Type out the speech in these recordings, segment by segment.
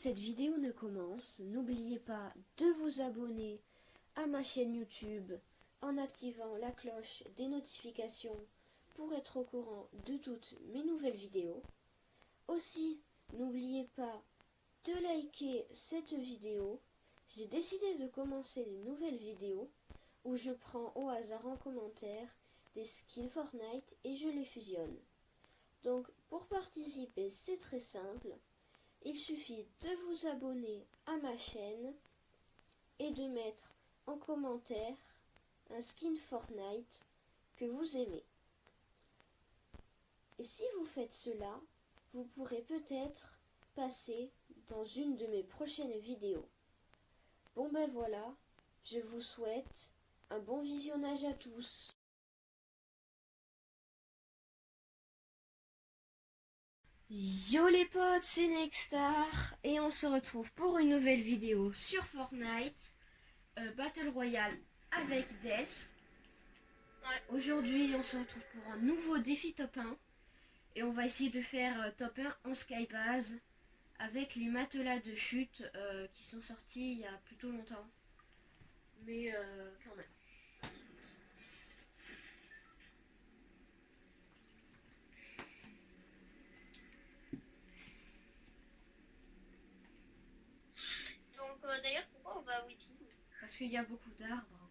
cette vidéo ne commence, n'oubliez pas de vous abonner à ma chaîne YouTube en activant la cloche des notifications pour être au courant de toutes mes nouvelles vidéos. Aussi, n'oubliez pas de liker cette vidéo. J'ai décidé de commencer des nouvelles vidéos où je prends au hasard en commentaire des skins Fortnite et je les fusionne. Donc pour participer, c'est très simple. Il suffit de vous abonner à ma chaîne et de mettre en commentaire un skin Fortnite que vous aimez. Et si vous faites cela, vous pourrez peut-être passer dans une de mes prochaines vidéos. Bon ben voilà, je vous souhaite un bon visionnage à tous. Yo les potes, c'est Nexstar et on se retrouve pour une nouvelle vidéo sur Fortnite Battle Royale avec Death. Aujourd'hui on se retrouve pour un nouveau défi top 1 et on va essayer de faire top 1 en skybase avec les matelas de chute qui sont sortis il y a plutôt longtemps, mais quand même. Donc d'ailleurs, pourquoi on va à Whippy? Parce qu'il y a beaucoup d'arbres.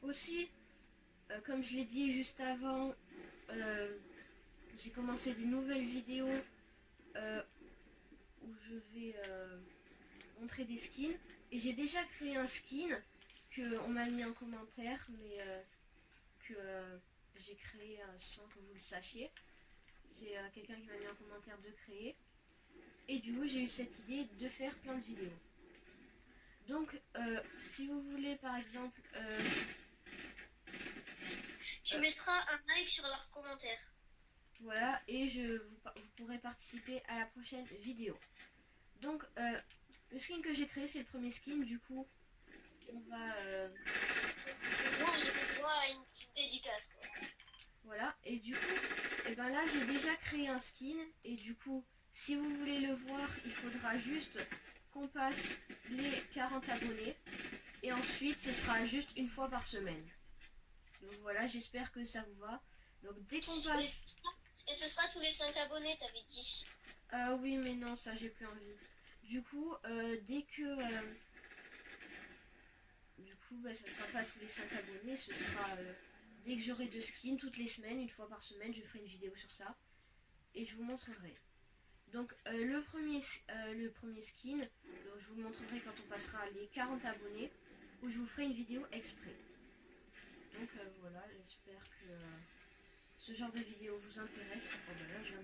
Aussi, comme je l'ai dit juste avant, j'ai commencé des nouvelles vidéos où je vais montrer des skins. Et j'ai déjà créé un skin qu'on m'a mis en commentaire, mais que j'ai créé sans que vous le sachiez. C'est quelqu'un qui m'a mis en commentaire de créer. Et du coup, j'ai eu cette idée de faire plein de vidéos. Donc, si vous voulez, par exemple... tu mettras un like sur leurs commentaires. Voilà, et vous pourrez participer à la prochaine vidéo. Donc, le skin que j'ai créé, c'est le premier skin. Du coup, on va... Moi, j'ai droit à une petite dédicace. Voilà, et du coup, et ben là, j'ai déjà créé un skin. Et du coup, si vous voulez le voir, il faudra juste qu'on passe les 40 abonnés. Et ensuite, ce sera juste une fois par semaine. Donc voilà, j'espère que ça vous va. Donc dès qu'on passe... Et ce sera tous les 5 abonnés, t'avais dit. Oui, mais non, ça, j'ai plus envie. Du coup, dès que... ça sera pas tous les 5 abonnés, ce sera... dès que j'aurai 2 skins, toutes les semaines, une fois par semaine, je ferai une vidéo sur ça. Et je vous montrerai. Donc le premier skin, donc, je vous le montrerai quand on passera les 40 abonnés, où je vous ferai une vidéo exprès. Donc voilà, j'espère que ce genre de vidéo vous intéresse. Oh, ben là,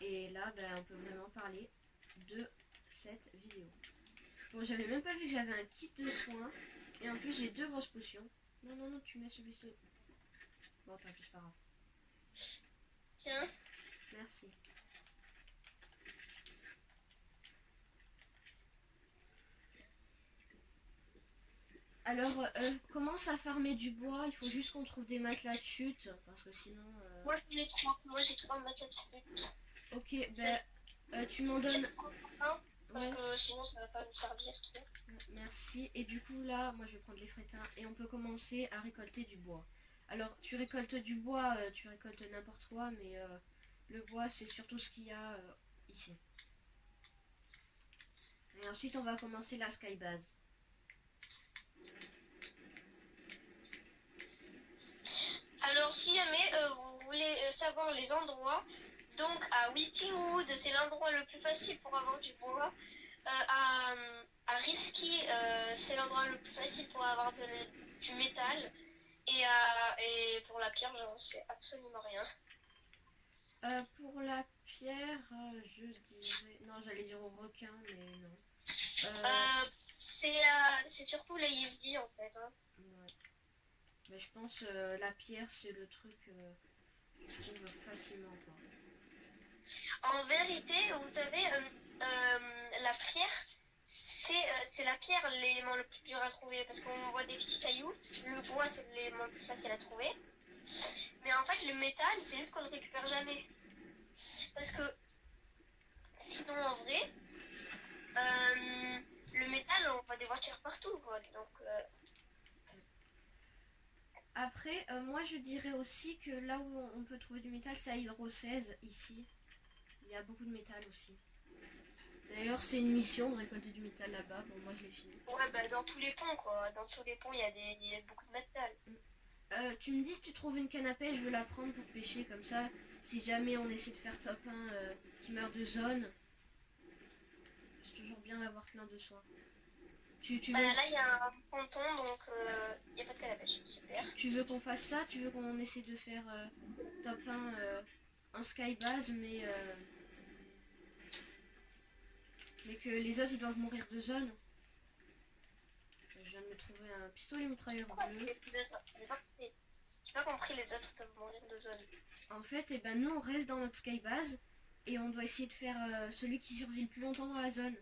et là, on peut vraiment parler de cette vidéo. Bon, j'avais même pas vu que j'avais un kit de soins. Et en plus, j'ai 2 grosses potions. Non, non, non, tu me laisses le pistolet. Bon, tant pis, c'est pas grave. Tiens. Merci. Alors, commence à farmer du bois. Il faut juste qu'on trouve des matelas de chute. Parce que sinon... Moi, j'en ai 3. Moi, j'ai 3 matelas de chute. Ok, tu m'en donnes... Parce que sinon, ça va pas nous servir trop. Merci. Et du coup, là, moi, je vais prendre les frétins. Et on peut commencer à récolter du bois. Alors, tu récoltes du bois, tu récoltes n'importe quoi. Mais le bois, c'est surtout ce qu'il y a ici. Et ensuite, on va commencer la skybase. Alors, si jamais vous voulez savoir les endroits, donc à Weeping Wood, c'est l'endroit le plus facile pour avoir du bois. À Risky, c'est l'endroit le plus facile pour avoir du métal. Et pour la pierre, j'en sais absolument rien. Pour la pierre, je dirais... Non, j'allais dire au requin, mais non. C'est surtout les Easy en fait. Hein. Ouais. Mais je pense la pierre, c'est le truc je trouve facilement. Quoi. En vérité, vous savez, la pierre, c'est la pierre l'élément le plus dur à trouver parce qu'on voit des petits cailloux. Le bois, c'est l'élément le plus facile à trouver. Mais en fait, le métal, c'est juste qu'on ne le récupère jamais. Parce que Après, moi je dirais aussi que là où on peut trouver du métal, c'est à Hydro 16, ici. Il y a beaucoup de métal aussi. D'ailleurs, c'est une mission de récolter du métal là-bas. Bon, moi je l'ai fini. Ouais, bah dans tous les ponts, quoi. Dans tous les ponts, il y a beaucoup de métal. Tu me dis si tu trouves une canne à pêche, je veux la prendre pour pêcher. Comme ça, si jamais on essaie de faire top 1 qui meurt de zone, c'est toujours bien d'avoir plein de soins. Tu veux, Là, il y a un ponton, donc il n'y a pas de canne à pêche. Super. tu veux qu'on fasse ça? Tu veux qu'on essaie de faire top 1 en skybase, mais que les autres ils doivent mourir de zone? Je viens de me trouver un pistolet mitrailleur bleu. J'ai pas compris, les autres peuvent mourir de zone. En fait, eh ben, nous on reste dans notre skybase et on doit essayer de faire celui qui survit le plus longtemps dans la zone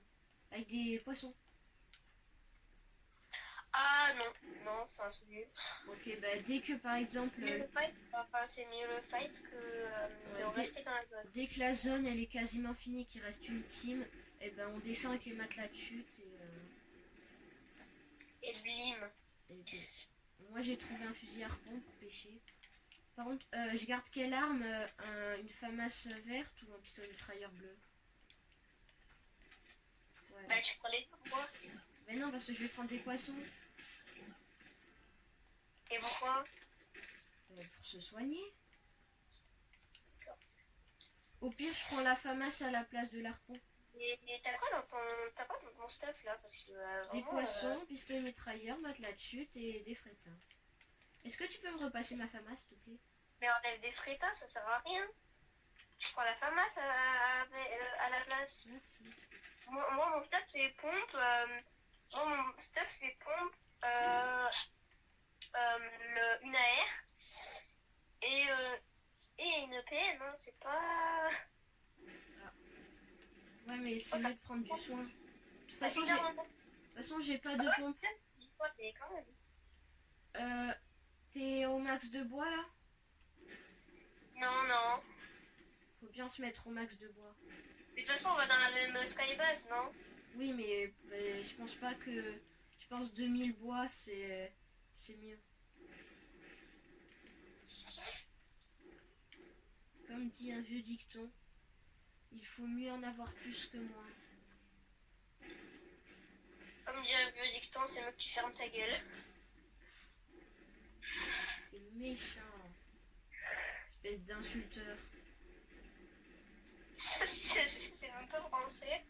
avec des poissons. Ah non, non, enfin c'est mieux. Ok, bah dès que par exemple, Mieux le fight, enfin c'est mieux le fight que de rester dans la zone. dès que la zone elle est quasiment finie, qu'il reste une team, et ben on descend avec les matelas de chute Et blim. moi j'ai trouvé un fusil harpon pour pêcher. Par contre, je garde quelle arme? Une FAMAS verte ou un pistolet mitrailleur bleu? Ouais. Bah tu prends les deux, moi. Mais non, parce que je vais prendre des poissons. Et pourquoi? Pour se soigner. Au pire, je prends la FAMAS à la place de l'harpon. Et t'as quoi dans ton stuff là? Parce que Des vraiment, poissons, pistolet mitrailleur, matelas de chute et des frétins. Est-ce que tu peux me repasser ma FAMAS, s'il te plaît? mais enlève des frétins, ça sert à rien. Je prends la FAMAS à la place. Merci. Moi mon stuff c'est pompe. Mon stuff c'est pompe. Une AR et une PM, hein, c'est pas. Ouais, mais c'est mieux de prendre du soin. De toute façon, j'ai pas de pompe. Mais quand même. T'es au max de bois là? Non, non. Faut bien se mettre au max de bois. Mais de toute façon, on va dans la même skybase, non? Oui, mais je pense pas que. Je pense 2000 bois c'est mieux. Comme dit un vieux dicton, il faut mieux en avoir plus que moins. Comme dit un vieux dicton, c'est mieux que tu fermes ta gueule. T'es méchant. Espèce d'insulteur. C'est un peu français.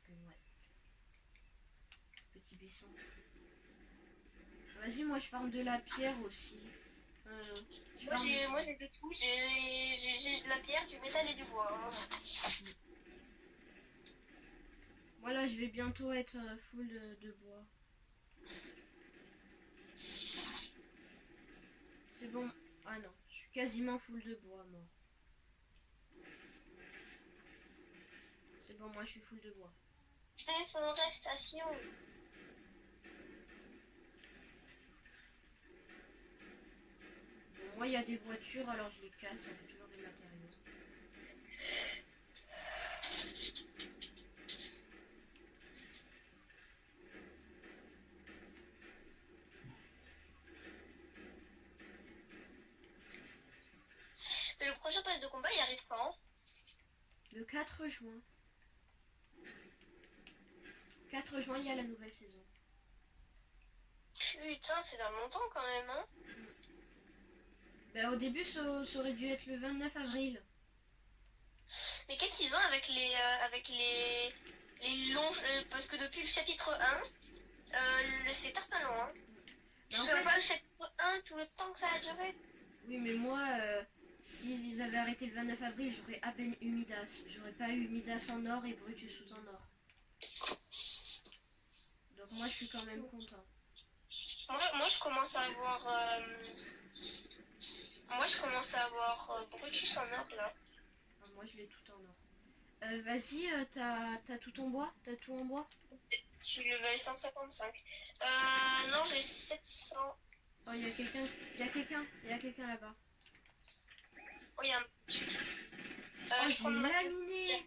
Ouais. Petit baisson. Vas-y, moi je farme de la pierre aussi. Moi j'ai de tout. J'ai de la pierre, du métal et du bois. Hein. Moi là je vais bientôt être full de bois. C'est bon. Ah non, je suis quasiment full de bois moi. C'est bon, moi je suis full de bois. Déforestation. Bon, moi il y a des voitures alors je les casse, ça fait toujours des matériaux. Mais le prochain pass de combat il arrive quand? Le 4 juin. 4 juin, il y a la nouvelle saison. Putain, c'est dans longtemps quand même, hein? Ben, au début, ça aurait dû être le 29 avril. Mais qu'est-ce qu'ils ont avec les longs... parce que depuis le chapitre 1, c'est très long, hein? Ben, Tu sais pas le chapitre 1 tout le temps que ça a duré? Oui, mais moi, s'ils avaient arrêté le 29 avril, j'aurais à peine eu Midas. J'aurais pas eu Midas en or et Brutus tout en or. Donc moi, je suis quand même content. Moi je commence à avoir... Moi je commence à avoir Brutus en or, là. Ah, moi, je l'ai tout en or. Vas-y, t'as tout ton bois? T'as tout en bois? Je suis level 155. Non, j'ai 700. Oh, il y a quelqu'un là-bas. Oh, il y a un... Oh, je l'ai laminé.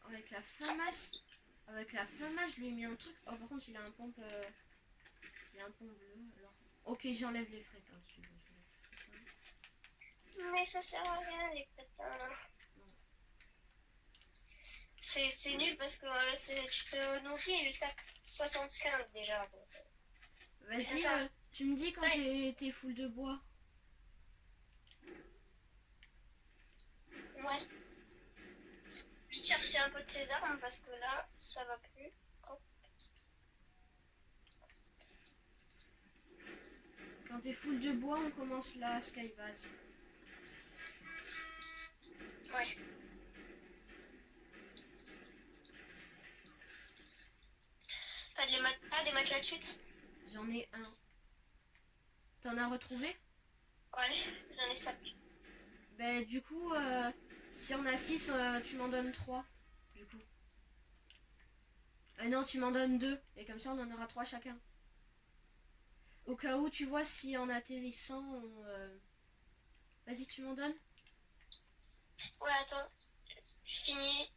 Avec la FAMAS. Avec la FAMAS, je lui ai mis un truc. Oh, par contre, il a un pompe bleu. Alors. Ok, j'enlève les fréquences. Tu veux, Mais ça sert à rien, les crétins. C'est nul parce que tu te nourris jusqu'à 75 déjà. Donc, Vas-y, ça. tu me dis quand t'es full de bois. Ouais. Je cherchais un peu de ces armes parce que là, ça va plus. Quand t'es full de bois, on commence la skybase. Ouais. T'as des matelas de chute? J'en ai un. T'en as retrouvé? Ouais, j'en ai 5. Ben du coup, si on a 6, tu m'en donnes 3. Du coup. Ah non, tu m'en donnes 2. Et comme ça, on en aura 3 chacun. Au cas où, tu vois, si en atterrissant, vas-y, tu m'en donnes. Ouais, attends. Je finis.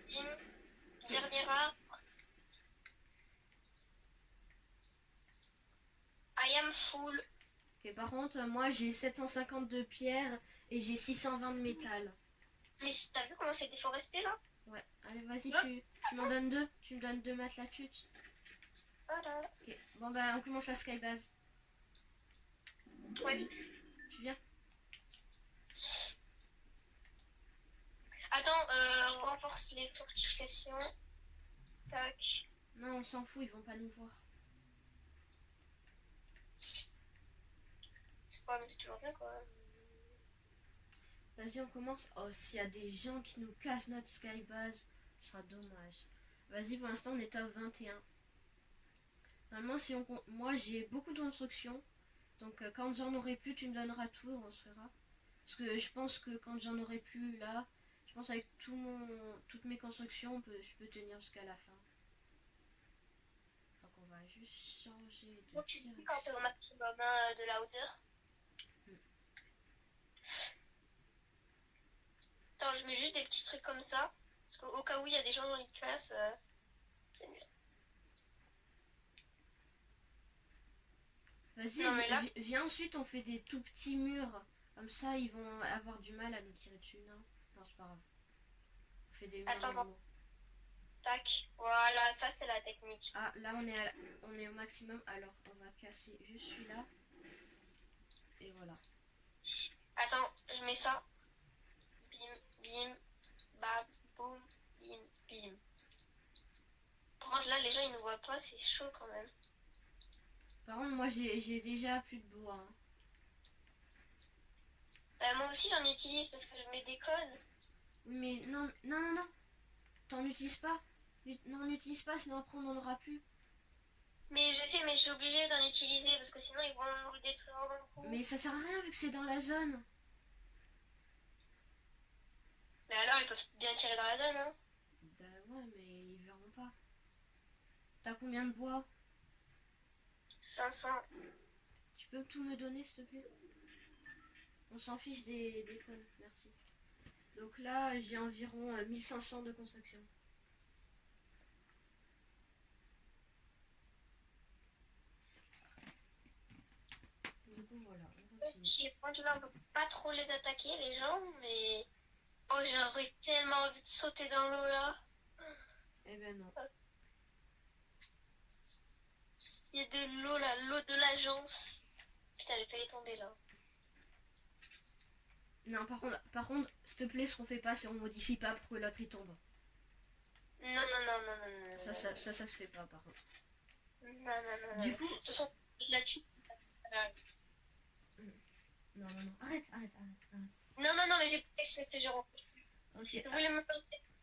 Bim. Dernier arbre. I am full. Ok, par contre, moi, j'ai 750 de pierre et j'ai 620 de métal. Mais t'as vu comment c'est déforesté là? Ouais, allez, vas-y, Hop. tu m'en donnes 2. Tu me donnes 2 matelas de chute. Voilà. Ok, bon ben, on commence la skybase. Ouais. Tu viens? Attends, renforce les fortifications. Tac. Non, on s'en fout, ils vont pas nous voir. C'est pas, mais c'est toujours bien quoi. Vas-y, on commence. Oh, s'il y a des gens qui nous cassent notre skybase, ce sera dommage. Vas-y, pour l'instant, on est top 21. Normalement, si on compte... Moi, j'ai beaucoup de constructions. Donc, quand j'en aurai plus, tu me donneras tout, on se fera. Parce que je pense que quand j'en aurai plus, là, je pense avec toutes mes constructions, je peux tenir jusqu'à la fin. Donc, on va juste changer de Donc tu dis quand direction. t'es au maximum de la hauteur. Attends, je mets juste des petits trucs comme ça. Parce qu'au cas où il y a des gens dans les classes, c'est mieux. Vas-y, Non mais là, viens ensuite, on fait des tout petits murs. Comme ça, ils vont avoir du mal à nous tirer dessus. Non, non, c'est pas grave. On fait des murs attends, normaux. tac. Voilà, ça c'est la technique. Ah, là, on est au maximum. Alors, on va casser juste celui-là. Et voilà. Attends, je mets ça. Bim, bim, bam, boum, bim, bim. Par contre, là, les gens ils ne voient pas, c'est chaud quand même. Par contre, moi, j'ai déjà plus de bois. Hein. Moi aussi j'en utilise parce que je mets des codes. Oui, mais non, non, non, non. T'en utilises pas. Non, n'utilise pas, sinon après, on n'en aura plus. Mais je sais, mais je suis obligée d'en utiliser parce que sinon ils vont nous le détruire d'un coup. Mais ça sert à rien vu que c'est dans la zone. Mais alors ils peuvent bien tirer dans la zone, hein. Bah ouais, mais ils verront pas. T'as combien de bois? 500. Tu peux tout me donner, s'il te plaît? On s'en fiche des cônes, merci. Donc là, j'ai environ 1500 de construction. Du coup, voilà, on continue. J'ai point là, on peut pas trop les attaquer, les gens, mais. Oh, j'aurais tellement envie de sauter dans l'eau là. Eh ben non. Il y a de l'eau là, l'eau de l'agence. Putain, j'ai failli tomber là. Non, par contre, s'il te plaît, ce qu'on fait pas, c'est on modifie pas pour que l'autre il tombe. Non, non, non, non, non, non. Ça se fait pas, par contre. Non, non, non, Du non. coup... Ce sont... Je la tue. Non, non, non. Arrête. Non, non, non, mais j'ai pas fait que j'ai rencontré. Ok. Je voulais me faire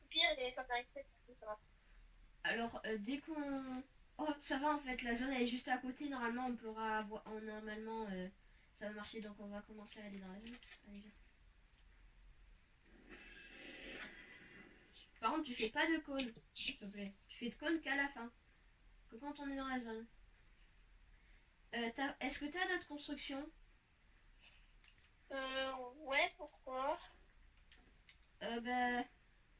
pire et ça m'arrive pas. Ça va. Alors, dès qu'on... Oh, ça va en fait, la zone elle est juste à côté. Normalement, on pourra avoir... Normalement, ça va marcher, donc on va commencer à aller dans la zone. Allez, viens. Par contre, tu fais pas de cône, s'il te plaît. Tu fais de cône qu'à la fin. Que quand on est dans la zone. Est-ce que t'as d'autres constructions? Ouais, pourquoi? Dès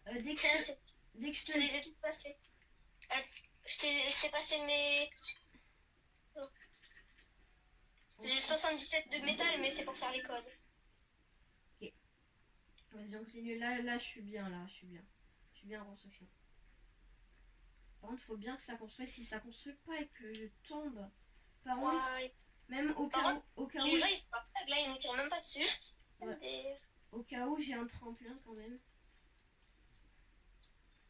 que Tiens, je je te... te les ai toutes passées. Je t'ai passé mes... J'ai 77 de métal, mais c'est pour faire les codes. Vas-y, on continue. Là, je suis bien, là, je suis bien. Je suis bien en construction. Par contre, faut bien que ça construise. Si ça construit pas et que je tombe. Par contre, Ouais. même au Par cas contre, où, les gens, ils sont pas là, ils nous tirent même pas dessus. Ouais. Mais Au cas où, j'ai un tremplin quand même.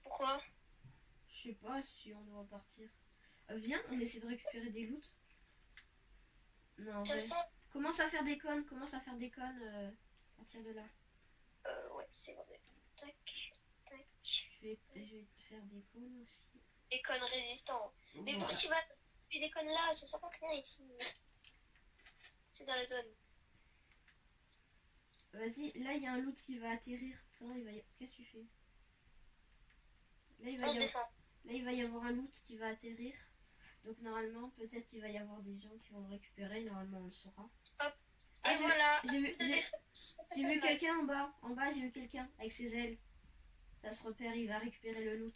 pourquoi? Je sais pas si on doit partir. Viens, on essaie de récupérer des loots. Non, De toute ouais. façon, Commence à faire des connes, commence à faire des connes à partir de là. ouais, c'est vrai. Tac, tac. Je vais te faire des connes aussi. Des connes résistants. Mais Voilà. pourquoi tu vas faire des connes là? Ça sert pas rien ici. C'est dans la zone. Vas-y, là il y a un loot qui va atterrir. Tiens, qu'est-ce que tu fais? Là il, va On y se avoir... défend. là il va y avoir un loot qui va atterrir. Donc normalement, peut-être il va y avoir des gens qui vont le récupérer. Normalement, on le saura. Hop. Ah, Et voilà. J'ai vu quelqu'un en bas. En bas, j'ai vu quelqu'un avec ses ailes. Ça se repère, il va récupérer le loot.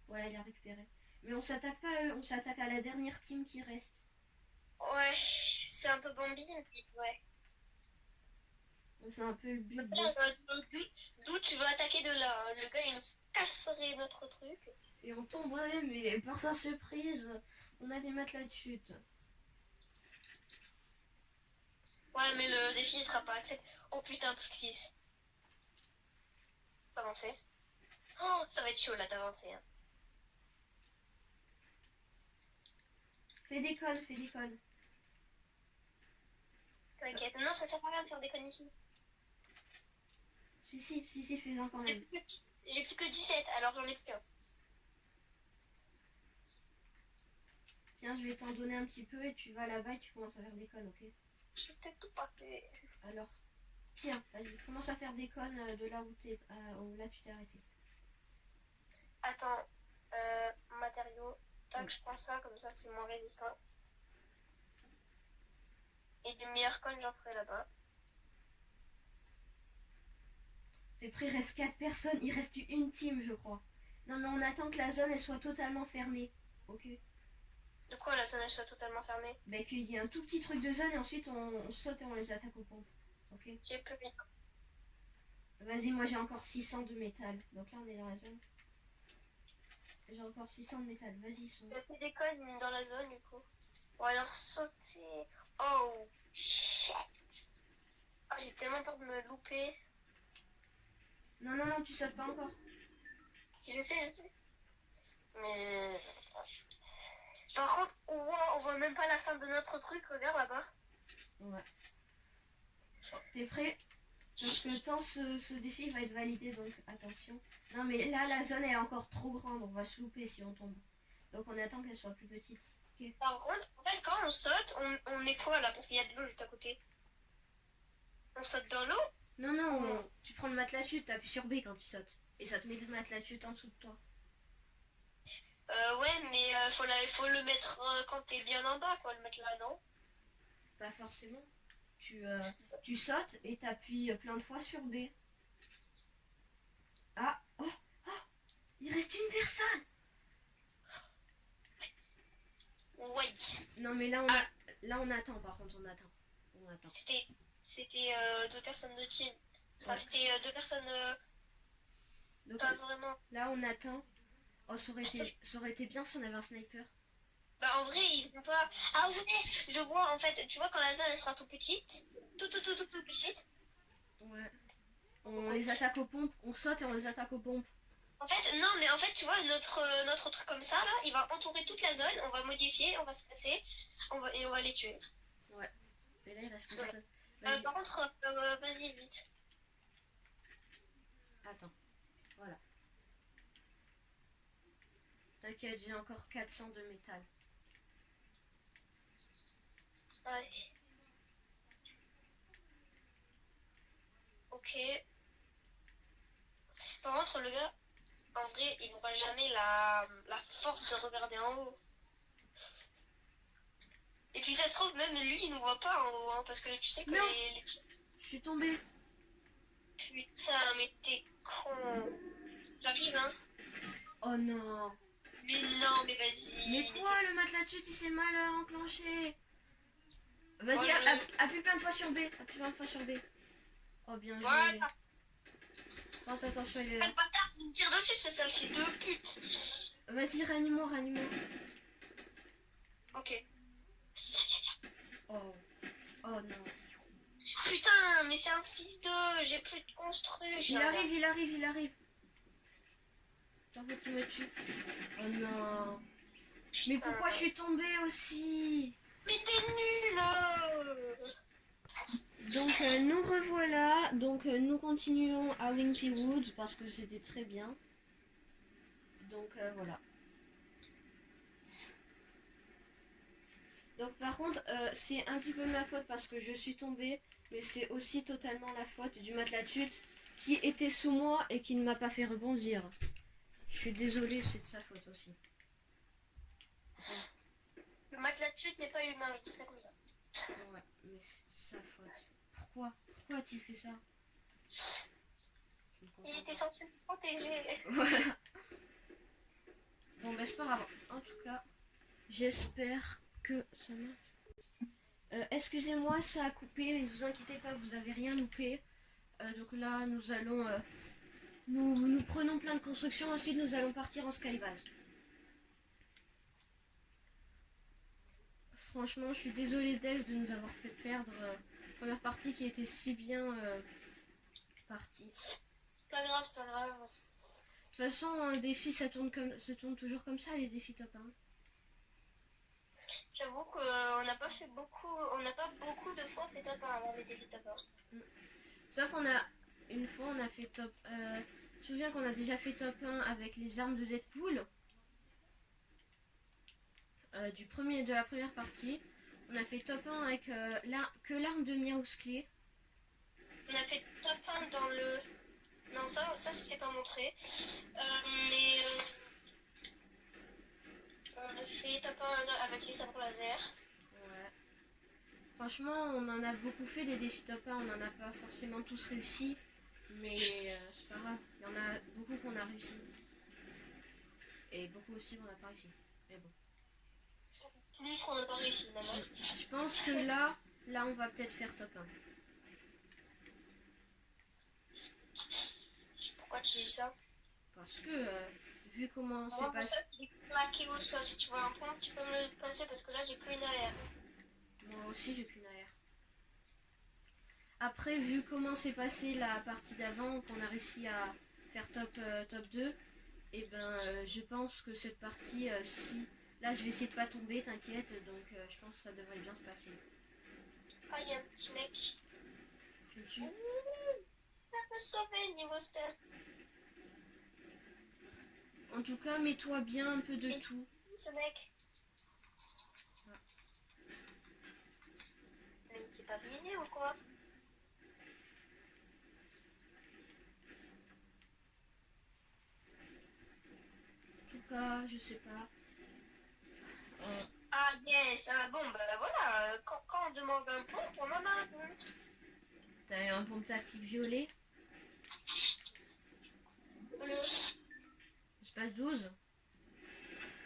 Voilà, il a récupéré. Mais on s'attaque pas à eux, on s'attaque à la dernière team qui reste. Ouais, c'est un peu Bambi. Ouais. C'est un peu le but de... D'où tu veux attaquer de là? Hein. Le gars, il nous casserait notre truc. Et on tomberait, mais par sa surprise, on a des matelas de chute. Ouais, mais le défi il sera pas accepté. Oh putain, plus que 6. Faut avancer. Oh, ça va être chaud là d'avancer. Hein. Fais des connes, fais des connes. T'inquiète. Non, ça sert à rien de faire des connes ici. Si, fais-en quand même. J'ai plus que 17, alors j'en ai plus qu'un. Tiens, je vais t'en donner un petit peu et tu vas là-bas et tu commences à faire des connes, ok? Je vais peut-être tout passer. Alors, tiens, vas-y, commence à faire des connes de là où là tu t'es arrêté. Attends, matériaux. Tac, je prends ça, comme ça c'est moins résistant. Et des meilleures connes, j'en ferai là-bas. C'est prêt, il reste 4 personnes, il reste une team, je crois. Non, mais on attend que la zone elle soit totalement fermée, ok? De quoi la zone elle soit totalement fermée? Bah qu'il y ait un tout petit truc de zone et ensuite on saute et on les attaque aux pompes, ok? J'ai plus rien. Vas-y, moi j'ai encore 600 de métal, donc là on est dans la zone. J'ai encore 600 de métal, vas-y, sont... J'ai fait des connes dans la zone du coup. Ou alors sauter. Oh, shit. Oh, j'ai tellement peur de me louper. Non, tu sautes pas encore. Je sais. Mais... Par contre, on voit même pas la fin de notre truc, regarde là-bas. Ouais. T'es prêt? Parce que tant ce défi va être validé, donc attention. Non mais là la zone est encore trop grande, on va se louper si on tombe. Donc on attend qu'elle soit plus petite. Okay. Par contre, en fait, quand on saute, on est quoi là? Parce qu'il y a de l'eau juste à côté. On saute dans l'eau? Non, tu prends le matelas de chute, t'appuies sur B quand tu sautes. Et ça te met le matelas de chute en dessous de toi. Ouais, mais faut le mettre quand t'es bien en bas, quoi, le mettre là, non? Pas forcément. Tu sautes et t'appuies plein de fois sur B. Ah, oh, il reste une personne. Oui. Non mais là on attend, par contre on attend. C'était 2 personnes de team. Enfin, c'était 2 personnes Donc, pas vraiment. là on attend. Oh, ça aurait été bien si on avait un sniper. Bah en vrai, ils vont pas... Ah ouais, je vois, en fait, tu vois quand la zone elle sera tout petite, tout petite. Ouais. On les attaque aux pompes, on saute et on les attaque aux pompes. En fait, non, mais en fait, tu vois, notre truc comme ça, là, il va entourer toute la zone, on va modifier, on va se passer, et on va les tuer. Ouais. Mais là, il reste que Ouais. personne. Par contre, vas-y, vite. Attends. Voilà. T'inquiète, j'ai encore 400 de métal. Ouais. Ok. Par contre, le gars, en vrai, il n'aura jamais la force de regarder en haut. Et puis ça se trouve, même lui, il nous voit pas en haut, hein, parce que tu sais que les... Je suis tombée. Putain, mais t'es con. J'arrive, hein. Oh non. Mais non, mais vas-y. Mais quoi, le matelas de chute, il s'est mal enclenché. Vas-y, Moi, appuie plein de fois sur B. Appuie plein de fois sur B. Oh, bien joué. Voilà. Porte attention, il est Ah, là. le bâtard, il me tire dessus, c'est ça le fils de pute. Vas-y, réanime-moi, réanime-moi. Ok. Viens, viens, viens. Oh. Oh non. Putain, mais c'est un fils de... J'ai plus de construit. Il arrive, il arrive, il arrive. T'en veux qu'il me tue. Oh non. Mais pourquoi je suis tombée aussi? Mais t'es nul. Donc nous revoilà. Donc nous continuons à Wimpy Woods parce que c'était très bien. Donc voilà. Donc par contre c'est un petit peu ma faute parce que je suis tombée. Mais c'est aussi totalement la faute du matelas de chute qui était sous moi et qui ne m'a pas fait rebondir. Je suis désolée, c'est de sa faute aussi. Le matelas de chute n'est pas humain, je dis ça comme ça. Ouais, mais c'est de sa faute. Pourquoi a-t-il fait ça? Je ne comprends Il était pas. censé me protéger. Voilà. Bon, ben c'est pas grave. En tout cas, j'espère que ça marche. Excusez-moi, ça a coupé, mais ne vous inquiétez pas, vous avez rien loupé. Donc là, nous allons... nous prenons plein de constructions, ensuite nous allons partir en skybase. Franchement, je suis désolée Des de nous avoir fait perdre la première partie qui était si bien partie. C'est pas grave, c'est pas grave. De toute façon, un défi, ça tourne toujours comme ça, les défis top 1. J'avoue qu'on n'a pas fait beaucoup, on n'a pas beaucoup de fois fait top 1 avant les défis top 1. Sauf une fois, on a fait top... je me souviens qu'on a déjà fait top 1 avec les armes de Deadpool. De la première partie. On a fait top 1 avec que l'arme de Miaousclé. On a fait top 1 dans le... Non, ça c'était pas montré. Mais on a fait top 1 avec les sabres laser. Ouais. Franchement, on en a beaucoup fait des défis top 1. On n'en a pas forcément tous réussi. Mais c'est pas grave. Il y en a beaucoup qu'on a réussi. Et beaucoup aussi qu'on n'a pas réussi. Mais bon. Plus qu'on n'a pas réussi maintenant. Je pense que là on va peut-être faire top 1. Pourquoi tu dis ça? Parce que vu comment c'est Moi, pour passé... ça, j'ai plaqué au sol. Si tu vois un point, tu peux me le passer parce que là, j'ai plus une AR. Moi aussi j'ai plus AR. Après, vu comment s'est passé la partie d'avant, qu'on a réussi à faire top 2, et ben je pense que cette partie, si... Là je vais essayer de pas tomber, t'inquiète, donc je pense que ça devrait bien se passer. Ah, il y a un petit mec. Je le tue. Ça me sauver niveau step. En tout cas, mets-toi bien un peu de tout. Ce mec. Ah. Mais il s'est pas visé ou quoi? En tout cas, je sais pas. Ah yes, ah, bon bah voilà, quand on demande un pompe, on en a un pompe. T'as eu un pompe tactique violet. Le... Espace 12.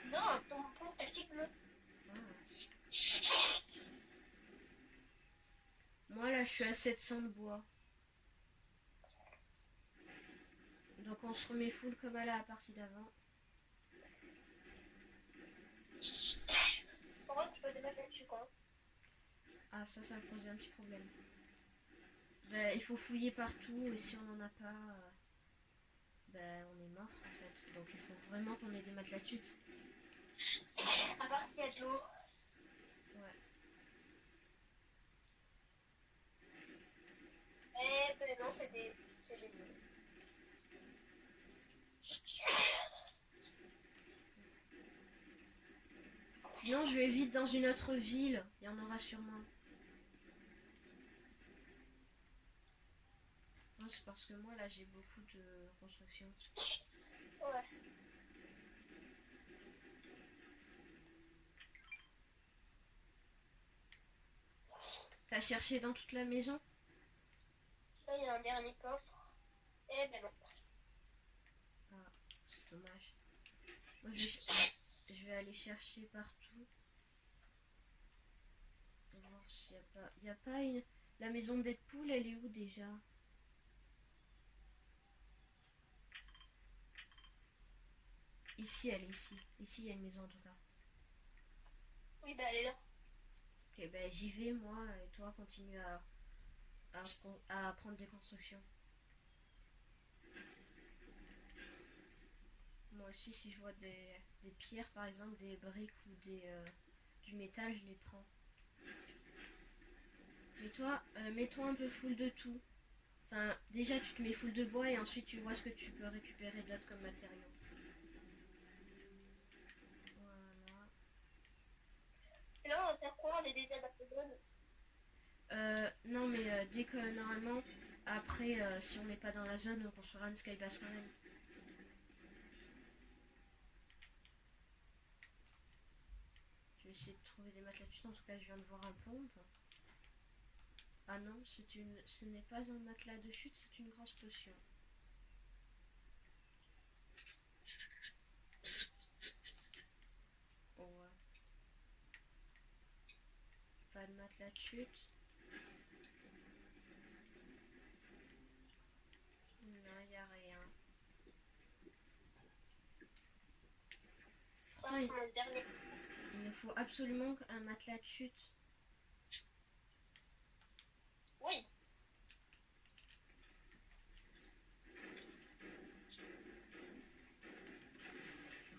Non, ton pompe tactique bleu. Ah. Moi là je suis à 700 de bois. Donc on se remet full comme à la partie d'avant. Pourquoi tu peux débattre là-dessus quoi? Ah ça me posait un petit problème. Ben, il faut fouiller partout et si on n'en a pas, ben, on est mort en fait. Donc il faut vraiment qu'on ait des matelas de chute. À part s'il y a de l'eau. Ouais. Eh ben non, c'est des géniaux. Sinon je vais vite dans une autre ville, il y en aura sûrement. Non, c'est parce que moi là j'ai beaucoup de construction. Ouais. T'as cherché dans toute la maison? Là, il y a un dernier coffre. Eh ben non. Ah, c'est dommage. Moi je vais aller chercher partout. Pour voir mince, y a pas une... La maison de Deadpool, elle est où déjà? Ici, elle est ici. Ici, il y a une maison en tout cas. Oui, bah elle est là. Ok, ben j'y vais moi, et toi continue à prendre des constructions. Moi aussi, si je vois des pierres par exemple, des briques ou du métal, je les prends. Mais toi, mets-toi un peu full de tout. Enfin, déjà tu te mets full de bois et ensuite tu vois ce que tu peux récupérer d'autre comme matériaux. Voilà. Et là, on va faire quoi? On est déjà dans cette zone. Non mais dès que normalement, après si on n'est pas dans la zone, on construira une skybase quand même. Je vais essayer de trouver des matelas dessus, en tout cas je viens de voir un pompe. Ah non, ce n'est pas un matelas de chute, c'est une grosse potion. Oh, ouais. Pas de matelas de chute. Non, y a rien. Pourtant, il nous faut absolument un matelas de chute. Oui.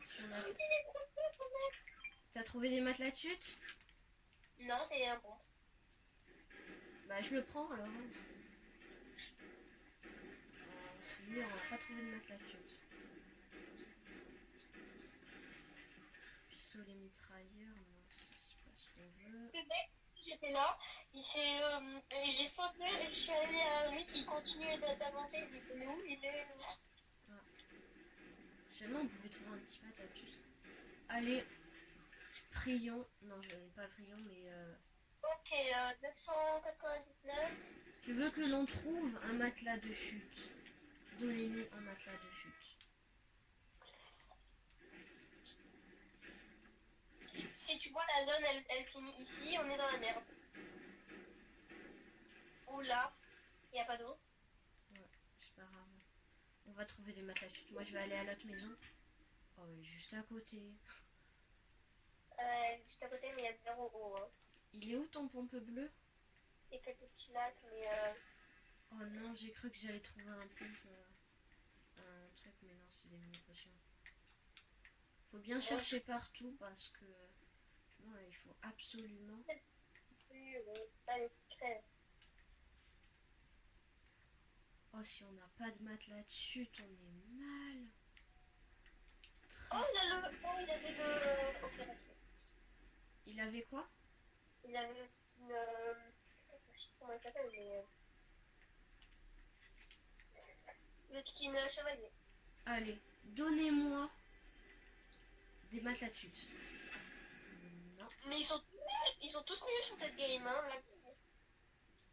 Si on a... T'as trouvé des matelas de chute? Non, c'est un bon. Bah je le prends alors. C'est nul, on va pas trouver de matelas de chute. Pistolet mitrailleur, non, c'est pas ce qu'on veut. Le mec, j'étais là, j'ai sauté, je suis allée à lui qui continuait d'avancer, j'ai dit mais où il est? Ah. Seulement on pouvait trouver un petit matelas de chute. Allez, prions. Non, je n'ai pas prions, mais... Ok, 999. Je veux que l'on trouve un matelas de chute. Donnez-nous un matelas de chute. Si tu vois la zone, elle finit ici, on est dans la merde. Ou là, il n'y a pas d'eau. Ouais, c'est pas grave. On va trouver des matelas de chute. Moi, je vais aller à l'autre maison. Oh, elle est juste à côté. Juste à côté, mais il y a zéro eau. Hein. Il est où ton pompe bleu? Il y a quelques petits lacs, mais... Oh non, j'ai cru que j'allais trouver un pompe... un truc, mais non, c'est des mini-potions. Faut bien chercher partout parce que... Non, il faut absolument... Allez, crève. Oh, si on n'a pas de matelas de chute, on est mal. Oh, il avait le... Ok, reste. Il avait quoi? Il avait le skin... Je sais pas comment il s'appelle, mais... Le skin chevalier. Allez, donnez-moi des matelas de chute. Non. Mais ils sont tous nuls sur cette game, hein. Là.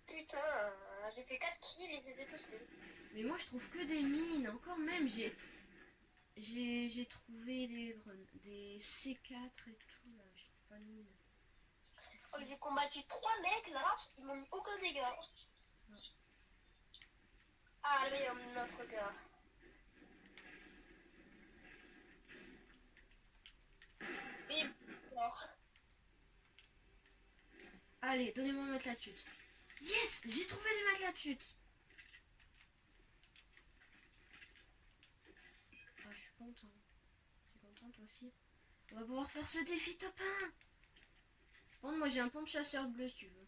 Putain, j'ai fait 4 kills, ils étaient tous nuls. Mais moi, je trouve que des mines. Encore même, j'ai trouvé des C4 et tout, là. Je trouve pas de mines. Oh, j'ai combattu 3 mecs, là. Ils m'ont mis aucun dégât. Non. Ah, allez, notre gars. Bim, mort. Allez, donnez-moi un matelas de chute. Yes, j'ai trouvé des matelas de chute. Ah, je suis content. T'es contente aussi? On va pouvoir faire ce défi top 1. Bon, moi j'ai un pompe chasseur bleu si tu veux.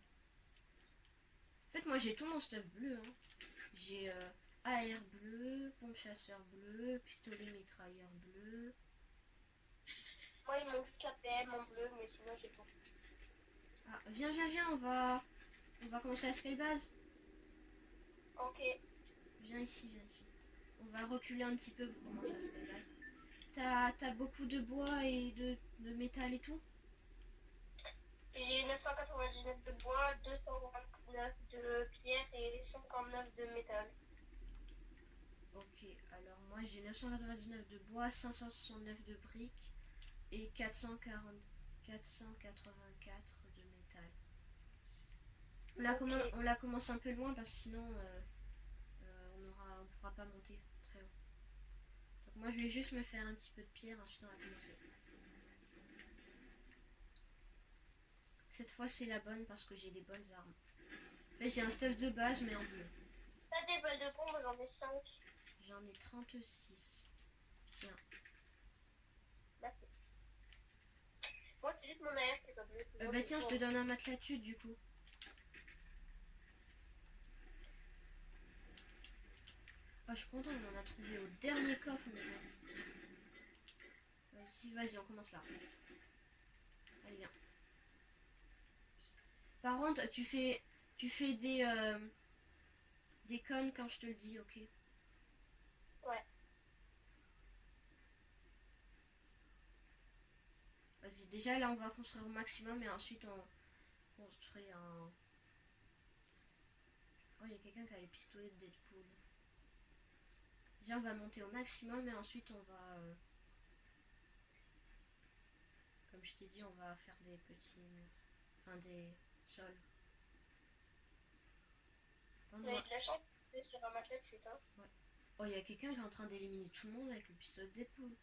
En fait, moi j'ai tout mon stuff bleu. Hein. J'ai AR bleu, pompe chasseur bleu, pistolet mitrailleur bleu. Moi, ils m'ont juste la PM en bleu, mais sinon, j'ai pas. Ah, viens, on va commencer la skybase. Ok. Viens ici. On va reculer un petit peu pour commencer la skybase. T'as beaucoup de bois et de métal et tout? J'ai 999 de bois, 229 de pierre et 59 de métal. Ok, alors moi j'ai 999 de bois, 569 de briques et 484 de métal. Ok. On la commence un peu loin parce que sinon on pourra pas monter très haut. Donc moi je vais juste me faire un petit peu de pierre, ensuite on va commencer. Cette fois c'est la bonne parce que j'ai des bonnes armes. En fait j'ai un stuff de base mais en bleu. T'as des balles de pompe, j'en ai 5. J'en ai 36. Tiens. Merci. Moi, c'est juste mon AR qui est pas bleu. Sinon, Bah j'ai tiens, je tout te en- donne un matelas dessus du coup. Ah, je suis content, on en a trouvé au dernier coffre maintenant. Vas-y, on commence là. Allez, viens. Par contre, tu fais des connes quand je te le dis, ok? Ouais. Vas-y, déjà là on va construire au maximum et ensuite on construit un... Oh, il y a quelqu'un qui a les pistolets de Deadpool. Déjà on va monter au maximum et ensuite on va... comme je t'ai dit, on va faire des petits murs. Enfin des sols. Vous avez de la chance, c'est sur un matelas de chute, hein. Ouais. Oh, il y a quelqu'un qui est en train d'éliminer tout le monde avec le pistolet de Deadpool.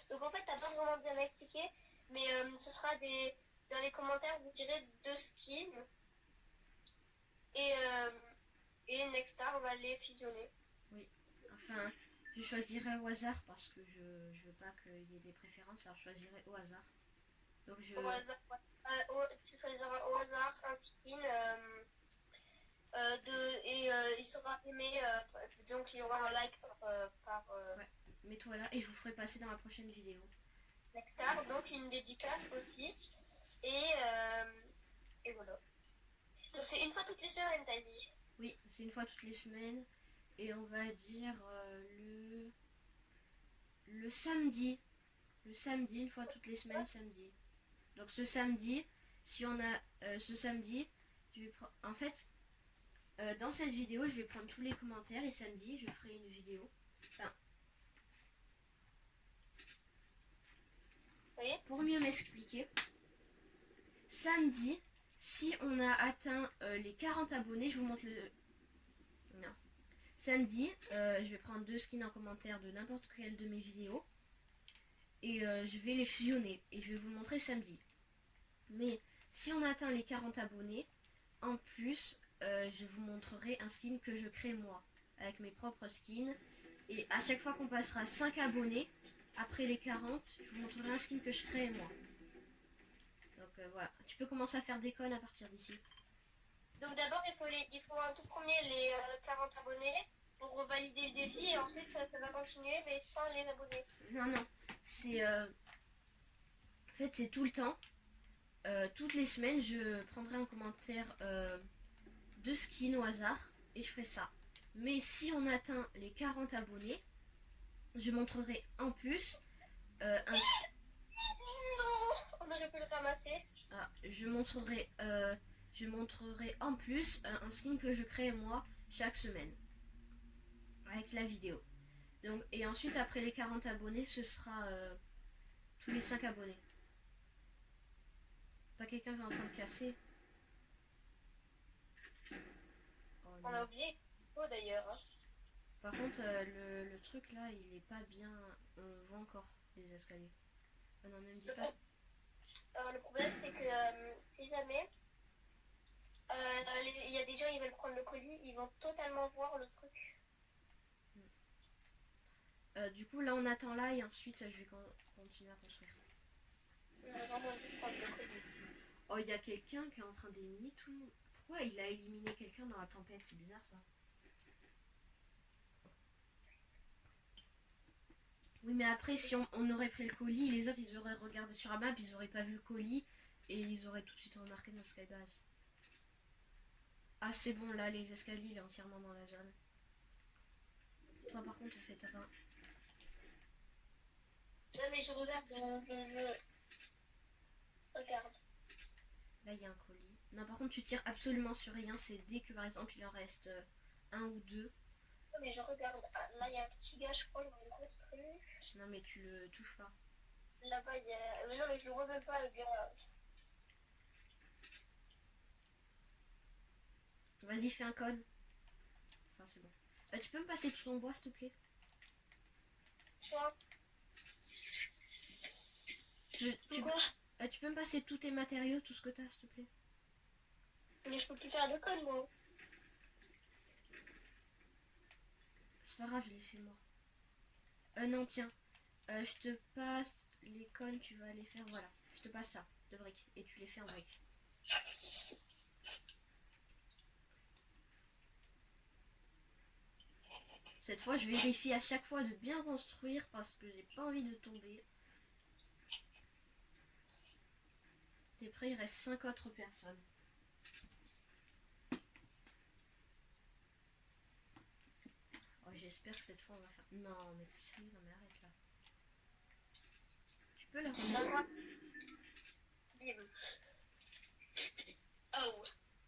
Donc, en fait, t'as pas vraiment bien expliqué, mais ce sera des... Dans les commentaires, vous direz 2 skins. Et, Nextar, on va les fusionner. Oui. Enfin, je choisirai au hasard parce que je veux pas qu'il y ait des préférences, alors je choisirai au hasard. Donc je... Au hasard, ouais. Tu choisiras au hasard un skin. Il sera aimé, donc il y aura un like par Ouais, mets-toi là et je vous ferai passer dans la prochaine vidéo. Nextar, donc une dédicace aussi. Et, et voilà. Donc c'est une fois toutes les semaines, t'as dit. Oui, c'est une fois toutes les semaines et on va dire le samedi. Le samedi, une fois toutes les semaines, samedi. Donc ce samedi, si on a ce samedi, en fait, dans cette vidéo, je vais prendre tous les commentaires et samedi, je ferai une vidéo. Enfin, Oui. pour mieux m'expliquer, samedi, si on a atteint les 40 abonnés, je vous montre le... Non. Samedi, je vais prendre 2 skins en commentaire de n'importe quelle de mes vidéos et je vais les fusionner et je vais vous le montrer samedi. Mais si on atteint les 40 abonnés, en plus, je vous montrerai un skin que je crée moi, avec mes propres skins. Et à chaque fois qu'on passera 5 abonnés, après les 40, je vous montrerai un skin que je crée moi. Donc voilà, tu peux commencer à faire des connes à partir d'ici. Donc d'abord, il faut en tout premier les 40 abonnés pour valider le défi et ensuite ça va continuer mais sans les abonnés. Non, c'est... en fait, c'est tout le temps. Toutes les semaines, je prendrai en commentaire 2 skins au hasard et je ferai ça. Mais si on atteint les 40 abonnés, je montrerai en plus un... Non, on aurait pu le ramasser. Je montrerai en plus un skin que je crée moi chaque semaine avec la vidéo. Donc, et ensuite après les 40 abonnés, ce sera tous les 5 abonnés. Pas quelqu'un qui est en train de casser. Oh, On a oublié d'ailleurs. Hein. par contre, le truc là, il est pas bien. On voit encore les escaliers. Ah non, ne me dis pas. Le problème c'est que si jamais il y a des gens qui veulent prendre le colis, ils vont totalement voir le truc. Du coup, là on attend là et ensuite je vais continuer à construire. On a vraiment envie de prendre le colis. Oh, il y a quelqu'un qui est en train d'éliminer tout le monde. Pourquoi il a éliminé quelqu'un dans la tempête? C'est bizarre ça. Oui, mais après, si on aurait pris le colis, les autres ils auraient regardé sur la map, ils auraient pas vu le colis et ils auraient tout de suite remarqué notre skybase. Ah, c'est bon, là les escaliers il est entièrement dans la zone. Toi par contre, on fait top 1. Non mais je regarde, regarde. Là il y a un colis. Non, par contre, tu tires absolument sur rien, c'est dès que par exemple il en reste un ou deux. Non mais je regarde, ah, là il y a un petit gars, je crois, dans une grosse truc. Non, mais tu le touches pas. Là-bas il y a. Mais non mais je le vois même pas le gars. Vas-y, fais un cône. Enfin, c'est bon. Tu peux me passer tout ton bois, s'il te plaît? Quoi? Quoi? Tu peux me passer tous tes matériaux, tout ce que t'as, s'il te plaît? Mais je peux plus faire de code, moi. C'est pas grave, je l'ai fait moi. Non, tiens. Je te passe les cônes, tu vas les faire, voilà. Je te passe ça, de briques. Et tu les fais en briques. Cette fois, je vérifie à chaque fois de bien construire parce que j'ai pas envie de tomber. T'es prêt? Il reste 5 autres personnes. Oh, j'espère que cette fois on va faire... Non, mais t'es sérieux? Non, mais arrête là. Tu peux la remettre? Oh,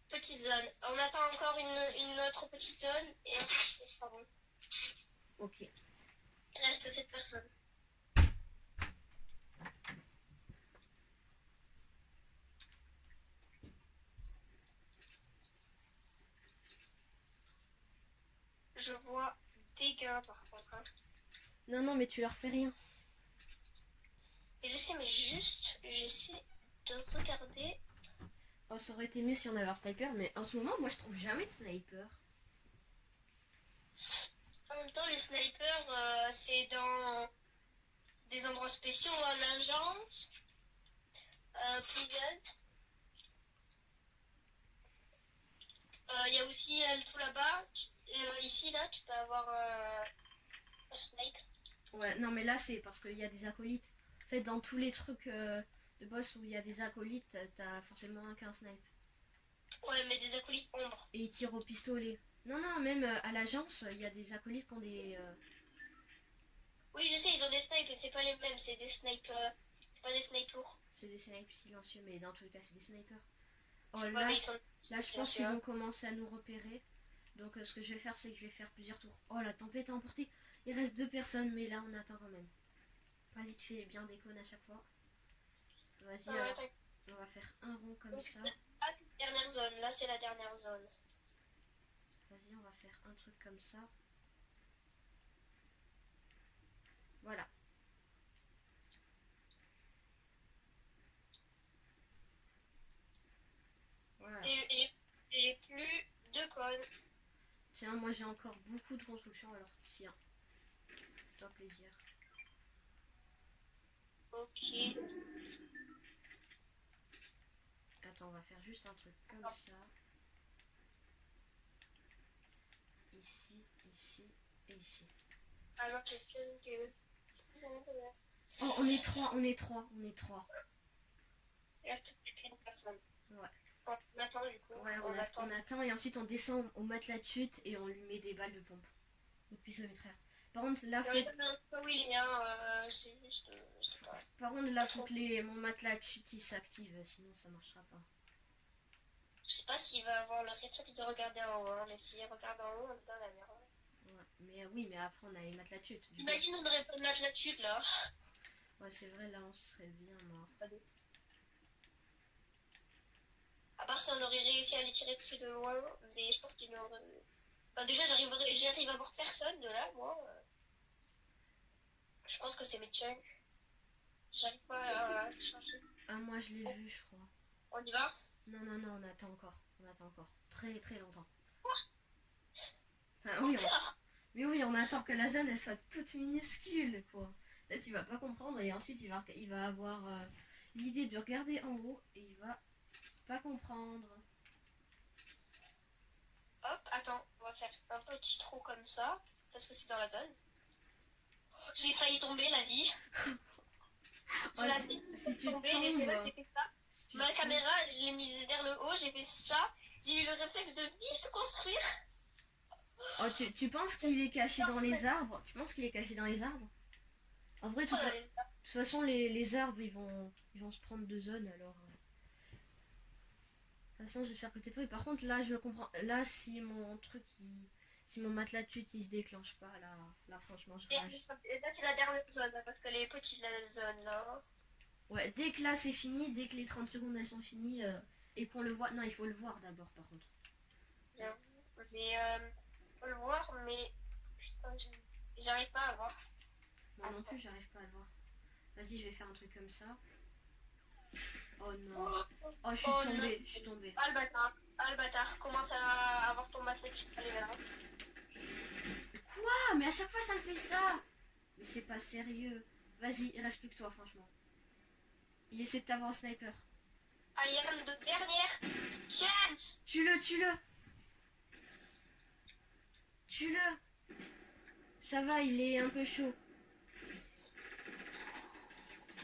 petite zone. On attend encore une autre petite zone et ensuite ce sera bon. Ok. Il reste 7 personnes. Je vois des gars par contre. Hein. Non, non, mais tu leur fais rien. Et je sais, mais juste, j'essaie de regarder. Oh, ça aurait été mieux si on avait un sniper, mais en ce moment, moi, je trouve jamais de sniper. En même temps, les snipers, c'est dans des endroits spéciaux, à l'agence, private. Il y a aussi tout là-bas. Ici, là, tu peux avoir un snipe. Ouais, non, mais là, c'est parce qu'il y a des acolytes. En fait, dans tous les trucs de boss où il y a des acolytes, t'as forcément un qu'un snipe. Ouais, mais des acolytes ombre. Et ils tirent au pistolet. Non, non, même à l'agence, il y a des acolytes qui ont des... Oui, je sais, ils ont des snipes, mais c'est pas les mêmes, c'est des snipes. C'est pas des snipes lourds. C'est des snipes silencieux, mais dans tous les cas, c'est des snipers. Oh, Ouais, là, mais ils sont là, je pense qu'ils vont commencer à nous repérer. Donc, ce que je vais faire, c'est que je vais faire plusieurs tours. Oh, la tempête a emporté. Il reste 2 personnes, mais là, on attend quand même. Vas-y, tu fais bien des cônes à chaque fois. Vas-y, alors, on va faire un rond comme ça. Ah, dernière zone, là, c'est la dernière zone. Vas-y, on va faire un truc comme ça. Voilà. Voilà. J'ai plus de code. Tiens, moi j'ai encore beaucoup de construction, alors tiens. Fais-toi plaisir. Ok. Attends, on va faire juste un truc comme ça. Ici, ici et ici. Alors, c'est que... Oh, on est 3, on est 3, on est 3. Il reste plus qu'une personne. Ouais. On attend du coup. Ouais, on attend et ensuite on descend au matelas de chute et on lui met des balles de pompe. Au pistolet-mitrailleur. Par contre, là, faut... Oui, bien, c'est juste... Par contre, là, faut que mon matelas de chute il s'active, sinon ça marchera pas. Je sais pas s'il va avoir le réflexe de regarder en haut, hein, mais s'il regarde en haut, on est dans la merde. Ouais, mais oui, mais après on a les matelas de chute. Imagine, on n'aurait pas de matelas de chute là. Ouais, c'est vrai, là on serait bien mort. À part si on aurait réussi à les tirer dessus de loin, mais je pense qu'il n'aurait... Enfin, déjà, j'arrive à voir personne de là, moi. Je pense que c'est mes chunks. J'arrive pas à changer. Ah, moi je l'ai vu, je crois. On y va? Non, non, non, on attend encore. On attend encore. Très, très longtemps. Enfin, oui, mais oui, on attend que la zone elle soit toute minuscule, quoi. Là, tu vas pas comprendre et ensuite il va avoir l'idée de regarder en haut et il va pas comprendre. Hop, attends, on va faire un petit trou comme ça, parce que c'est dans la zone. J'ai failli tomber, la vie. Oh, si tu tombes... J'ai fait ça. Ma caméra, je l'ai mise vers le haut, j'ai fait ça. J'ai eu le réflexe de vite construire. Oh, tu penses qu'il est caché dans les arbres? Tu penses qu'il est caché dans les arbres? En vrai, de toute façon, les arbres, ils vont se prendre 2 zones, alors... De toute façon, j'espère que t'es prêt. Par contre, là, je comprends... Là, si mon truc, si mon matelas de chute, il se déclenche pas, là franchement, je rage. Et là, c'est la dernière zone, parce qu'elle est petite, la zone, là. Ouais, dès que là, c'est fini, dès que les 30 secondes, elles sont finies, et qu'on le voit... Non, il faut le voir d'abord, par contre. j'avoue. Mais faut le voir, mais putain, j'arrive pas à voir. Moi non plus, j'arrive pas à le voir. Vas-y, je vais faire un truc comme ça. Oh non. Oh, je suis Oh tombée, non. je suis tombée. Ah le bâtard, commence à avoir ton matelas qui peut aller là. Quoi? Mais à chaque fois, ça me fait ça. Mais c'est pas sérieux. Vas-y, il reste plus que toi, franchement. Il essaie de t'avoir en sniper. I am de dernière chance. Tue-le, tue-le. Tue-le. Ça va, il est un peu chaud.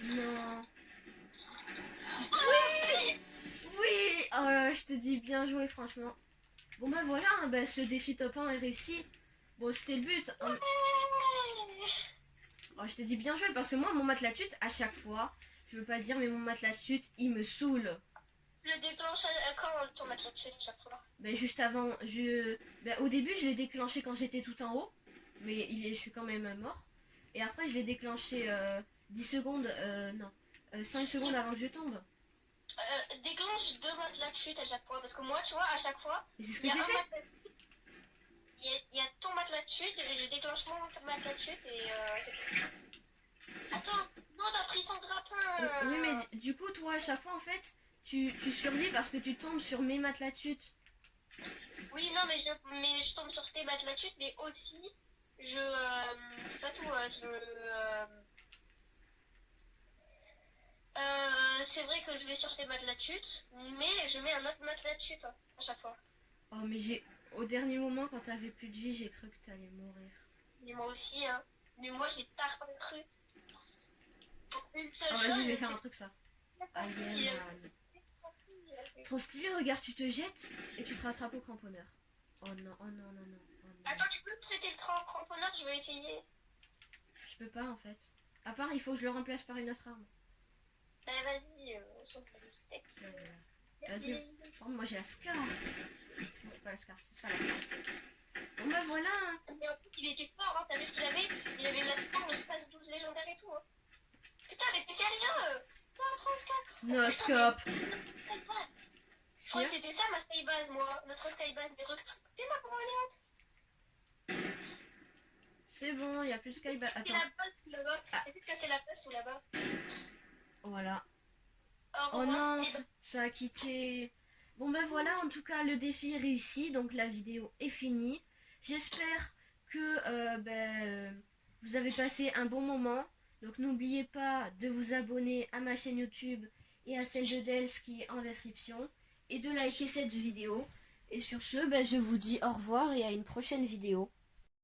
Non. Oui. Oui. Oh, je te dis bien joué, franchement. Bon bah voilà, hein, bah, ce défi top 1 est réussi. Bon, c'était le but. Hein. Oh, je te dis bien joué parce que moi, mon matelas chute, à chaque fois, je veux pas dire, mais mon matelas chute, il me saoule. Le déclenche quand ton matelas chute chaque fois. Ben, juste avant, au début, je l'ai déclenché quand j'étais tout en haut, mais je suis quand même mort. Et après, je l'ai déclenché 10 secondes, non, 5 secondes avant que je tombe. Déclenche 2 matelas de chute à chaque fois. Parce que moi, tu vois, à chaque fois, Et c'est ce il que y a j'ai un fait. matelas. Il y a ton matelas de chute, et je déclenche mon matelas de chute et c'est tout. Attends, non, t'as pris son grappin. Oui, mais du coup, toi, à chaque fois, en fait, tu survis parce que tu tombes sur mes matelas de chute. Oui, non, mais je tombe sur tes matelas de chute, mais aussi, c'est pas tout, hein, c'est vrai que je vais sur tes matelas de chute, mais je mets un autre matelas de chute hein, à chaque fois. Oh, mais au dernier moment, quand t'avais plus de vie, j'ai cru que t'allais mourir. Mais moi aussi, hein. Mais moi, j'ai tard cru. Pour une seule Oh, chose, vas-y, je vais faire c'est un truc, ça. qu'il a- Trop stylé, regarde, tu te jettes et tu te rattrapes au cramponneur. Oh non, oh non, non, non. Oh non. Attends, tu peux me prêter le cramponneur, je vais essayer. Je peux pas en fait. À part, il faut que je le remplace par une autre arme. Bah vas-y, on s'en fout du steak. Vas-y. Oh, moi j'ai la Scar. Non, c'est pas la Scar, c'est ça la Scar. Bon bah voilà. Mais en fait, il était fort, hein. T'as vu ce qu'il avait? Il avait la score, le space 12 légendaire et tout. Hein. Putain, mais t'es sérieux? Non, 34. No scope. Je crois que c'était ça ma skybase, moi. Notre skybase. Mais regardez-moi comment elle est haute. C'est bon, il n'y a plus de Sky. C'est Attends. la base là-bas. Ah. Est-ce que c'est la base ou là-bas? Voilà. Au Oh revoir, non, Skybase. ça a quitté. Bon ben voilà, en tout cas le défi est réussi, donc la vidéo est finie. J'espère que vous avez passé un bon moment. Donc n'oubliez pas de vous abonner à ma chaîne YouTube et à celle de Dels qui est en description. Et de liker cette vidéo. Et sur ce, je vous dis au revoir et à une prochaine vidéo.